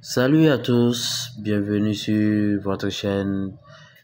Salut à tous, bienvenue sur votre chaîne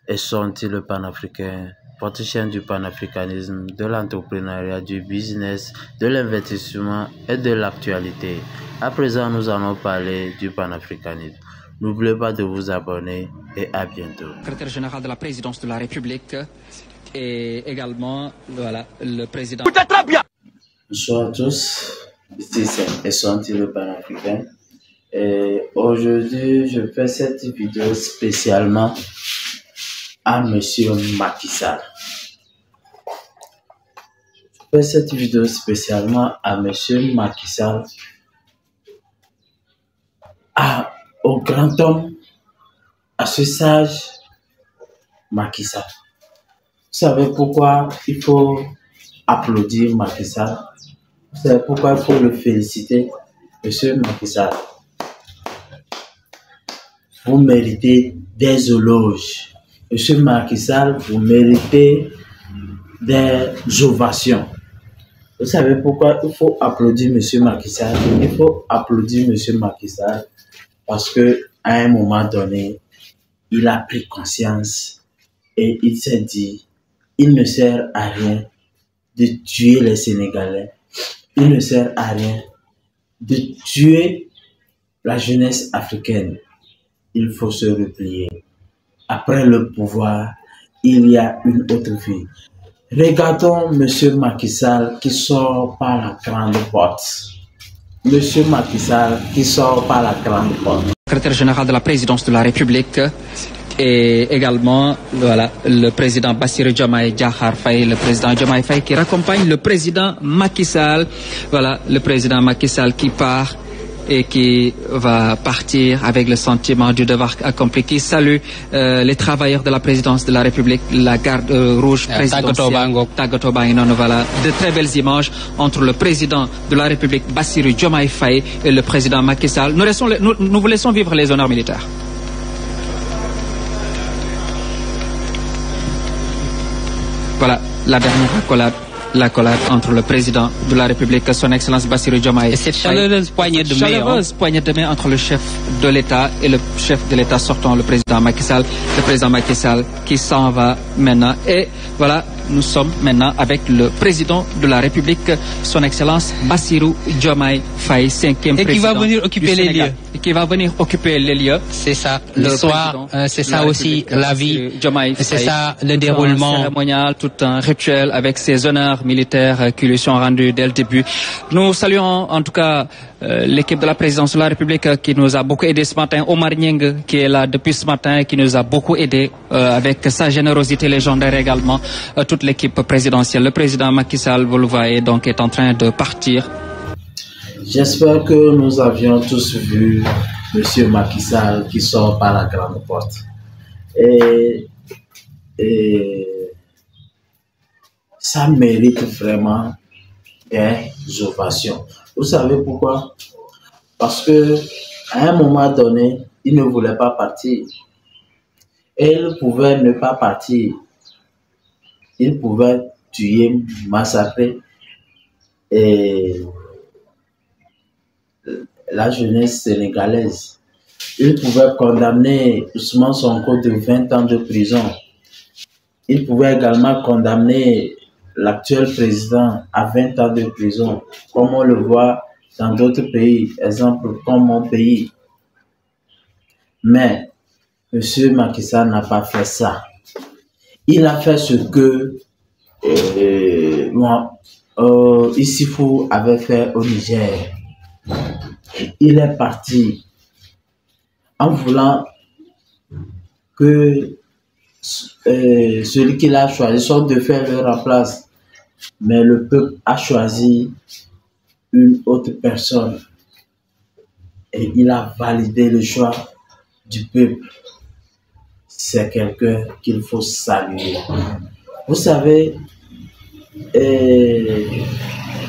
Essonti le panafricain, votre chaîne du panafricanisme, de l'entrepreneuriat, du business, de l'investissement et de l'actualité. À présent, nous allons parler du panafricanisme. N'oubliez pas de vous abonner et à bientôt. Secrétaire général de la présidence de la République et également le président. Bonsoir à tous, ici c'est Essonti le panafricain. Et aujourd'hui, je fais cette vidéo spécialement à Monsieur Macky Sall. Je fais cette vidéo spécialement à Monsieur Macky Sall, au grand homme, à ce sage Macky Sall. Vous savez pourquoi il faut applaudir Macky Sall? Vous savez pourquoi il faut le féliciter, Monsieur Macky Sall? Vous méritez des éloges. Monsieur Macky Sall, vous méritez des ovations. Vous savez pourquoi il faut applaudir Monsieur Macky Sall? Il faut applaudir Monsieur Macky Sall parce que à un moment donné, il a pris conscience et il s'est dit, il ne sert à rien de tuer les Sénégalais. Il ne sert à rien de tuer la jeunesse africaine. Il faut se replier. Après le pouvoir, il y a une autre vie. Regardons Monsieur Macky Sall qui sort par la grande porte. Monsieur Macky Sall qui sort par la grande porte. Secrétaire général de la présidence de la République et également le président Bassirou Diomaye Diakhar Faye, le président Diomaye Faye qui raccompagne le président Macky Sall. Voilà, le président Macky Sall qui part et qui va partir avec le sentiment du devoir accompli, qui salue les travailleurs de la présidence de la République, la garde rouge présidentielle. Voilà, de très belles images entre le président de la République, Bassirou Diomaye Faye, et le président Macky Sall. Nous vous laissons vivre les honneurs militaires. Voilà, la dernière accolade entre le président de la République, son Excellence Bassirou Diomaye Faye, et cette chaleureuse poignée de main entre le chef de l'État et le chef de l'État sortant, le président Macky Sall. Le président Macky Sall qui s'en va maintenant. Et voilà, nous sommes maintenant avec le président de la République, son Excellence Bassirou Diomaye Faye, 5e président. Et qui va venir occuper les lieux. Et qui va venir occuper les lieux. C'est ça, le soir, c'est ça aussi la vie, c'est ça le déroulement. Un cérémonial, tout un rituel avec ses honneurs militaires qui lui sont rendus dès le début. Nous saluons en tout cas l'équipe de la présidence de la République qui nous a beaucoup aidé ce matin. Omar Nying qui est là depuis ce matin, qui nous a beaucoup aidé avec sa générosité légendaire également. Toute l'équipe présidentielle. Le président Macky Sall, vous le voyez, donc est en train de partir. J'espère que nous avions tous vu Monsieur Macky Sall qui sort par la grande porte. Et ça mérite vraiment des ovations. Vous savez pourquoi? Parce que à un moment donné, il ne voulait pas partir. Et il pouvait ne pas partir. Il pouvait tuer, massacrer la jeunesse sénégalaise. Il pouvait condamner Ousmane Sonko de 20 ans de prison. Il pouvait également condamner l'actuel président à 20 ans de prison, comme on le voit dans d'autres pays, exemple comme mon pays. Mais M. Macky Sall n'a pas fait ça. Il a fait ce que Issoufou avait fait au Niger. Il est parti en voulant que celui qu'il a choisi soit de faire le remplace. Mais le peuple a choisi une autre personne. Et il a validé le choix du peuple. C'est quelqu'un qu'il faut saluer. Vous savez,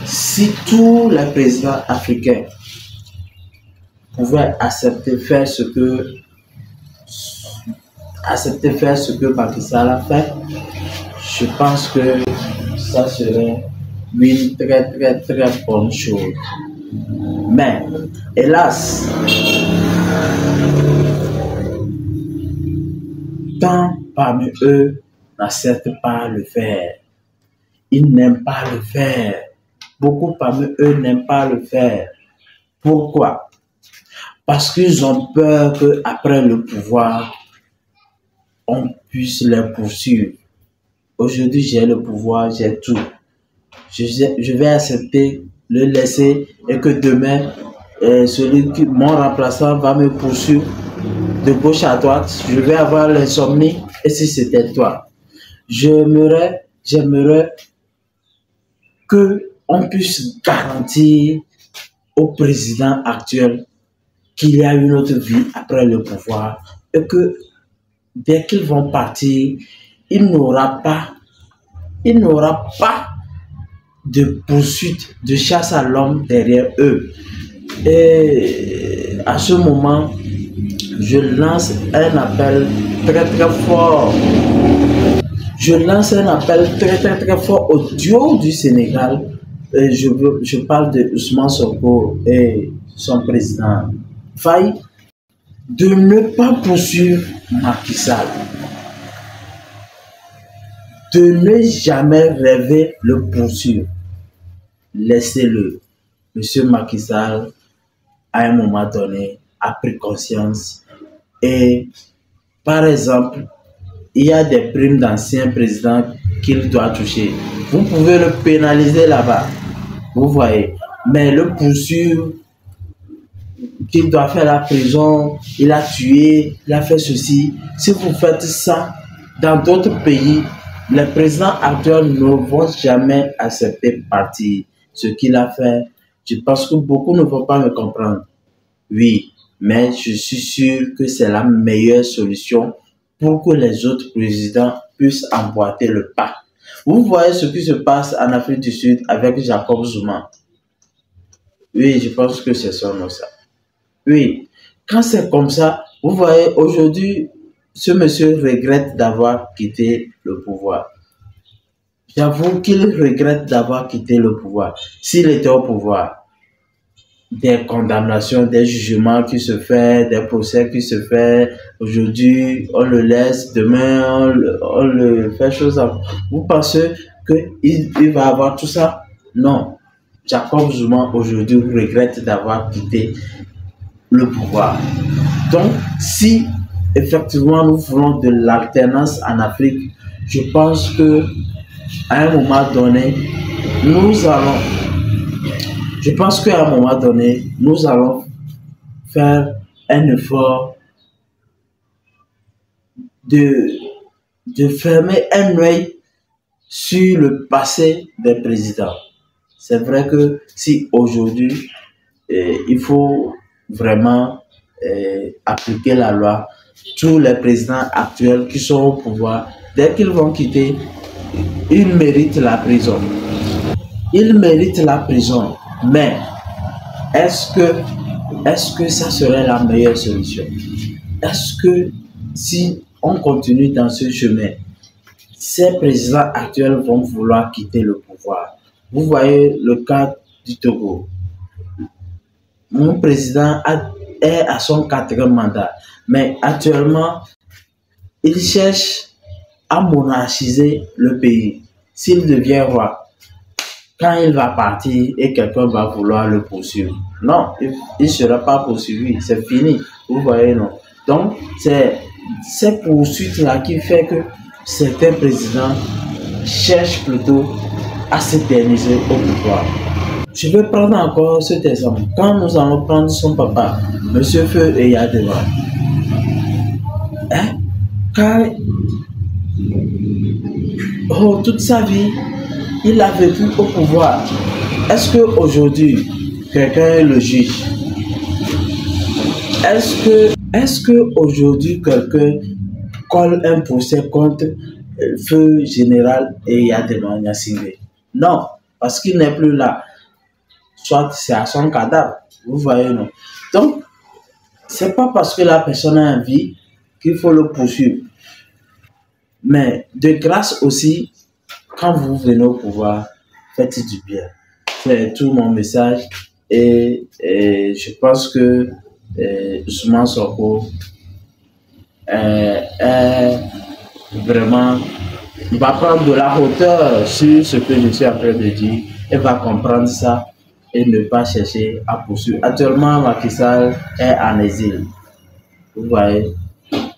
si tous les présidents africains pouvaient accepter faire ce que Macky Sall a fait, je pense que ça serait une très bonne chose. Mais hélas, Certains parmi eux n'acceptent pas le faire. Ils n'aiment pas le faire. Beaucoup parmi eux n'aiment pas le faire. Pourquoi? Parce qu'ils ont peur qu'après le pouvoir, on puisse les poursuivre. Aujourd'hui, j'ai le pouvoir, j'ai tout. Je vais accepter, le laisser et que demain, mon remplaçant va me poursuivre de gauche à droite. Je vais avoir l'insomnie. Et si c'était toi? J'aimerais qu'on puisse garantir au président actuel qu'il y a une autre vie après le pouvoir et que dès qu'ils vont partir, il n'aura pas de poursuite, de chasse à l'homme derrière eux. Et à ce moment, je lance un appel très très fort. Je lance un appel très très très fort au duo du Sénégal. Et je parle de Ousmane Sonko et son président Faye, de ne pas poursuivre Macky Sall. De ne jamais rêver le poursuivre. Laissez-le. Monsieur Macky Sall, à un moment donné, a pris conscience. Et, par exemple, il y a des primes d'anciens présidents qu'il doit toucher. Vous pouvez le pénaliser là-bas. Vous voyez. Mais le poursuivre, qu'il doit faire la prison, il a tué, il a fait ceci. Si vous faites ça dans d'autres pays, les présidents actuels ne vont jamais accepter partir. Ce qu'il a fait, je pense que beaucoup ne vont pas me comprendre. Oui, mais je suis sûr que c'est la meilleure solution pour que les autres présidents puissent emboîter le pas. Vous voyez ce qui se passe en Afrique du Sud avec Jacob Zuma. Oui, je pense que c'est son nom ça. Oui, quand c'est comme ça, vous voyez, aujourd'hui, ce monsieur regrette d'avoir quitté le pouvoir. J'avoue qu'il regrette d'avoir quitté le pouvoir. S'il était au pouvoir, des condamnations, des jugements qui se font, des procès qui se font, aujourd'hui, on le laisse, demain, on le fait chose à... Vous pensez qu'il va avoir tout ça? Non. Jacob Zuma, aujourd'hui, regrette d'avoir quitté le pouvoir. Donc, si effectivement nous voulons de l'alternance en Afrique, je pense que à un moment donné, nous allons faire un effort de fermer un œil sur le passé des présidents. C'est vrai que si aujourd'hui, il faut vraiment appliquer la loi, tous les présidents actuels qui sont au pouvoir, dès qu'ils vont quitter, ils méritent la prison. Ils méritent la prison. Mais est-ce que ça serait la meilleure solution? Est-ce que si on continue dans ce chemin, ces présidents actuels vont vouloir quitter le pouvoir? Vous voyez le cas du Togo. Mon président est à son 4e mandat, mais actuellement, il cherche à monarchiser le pays. S'il devient roi, quand il va partir et quelqu'un va vouloir le poursuivre, non, il ne sera pas poursuivi, c'est fini. Vous voyez, non? Donc, c'est cette poursuite-là qui fait que certains présidents cherchent plutôt à s'éterniser au pouvoir. Je vais prendre encore cet exemple. Quand nous allons prendre son papa, M. Feu et Yadema, quand toute sa vie, il a vécu au pouvoir. Est-ce qu'aujourd'hui, quelqu'un le juge? Est-ce qu'aujourd'hui, quelqu'un colle un procès contre Feu Général et Yadema Niassingbe? Non, parce qu'il n'est plus là. Soit c'est à son cadavre. Vous voyez, non? Donc, c'est pas parce que la personne a envie qu'il faut le poursuivre. Mais de grâce aussi, quand vous venez au pouvoir, faites du bien. C'est tout mon message. Et je pense que Ousmane Sonko est vraiment, il va prendre de la hauteur sur ce que je suis en train de dire et va comprendre ça et ne pas chercher à poursuivre. Actuellement, Macky Sall est en exil. Vous voyez,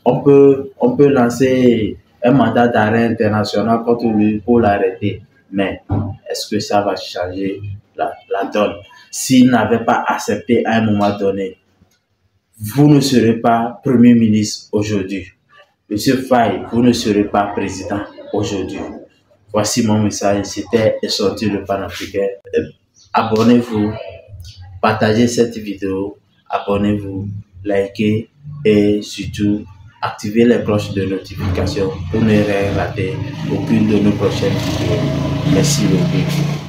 on peut lancer un mandat d'arrêt international contre lui pour l'arrêter. Mais est-ce que ça va changer la donne? S'il n'avait pas accepté à un moment donné, vous ne serez pas Premier ministre aujourd'hui. Monsieur Faye, vous ne serez pas président aujourd'hui. Voici mon message. C'était sorti le panafricain. Abonnez-vous, partagez cette vidéo, abonnez-vous, likez et surtout activez les cloches de notification pour ne rien rater aucune de nos prochaines vidéos. Merci beaucoup.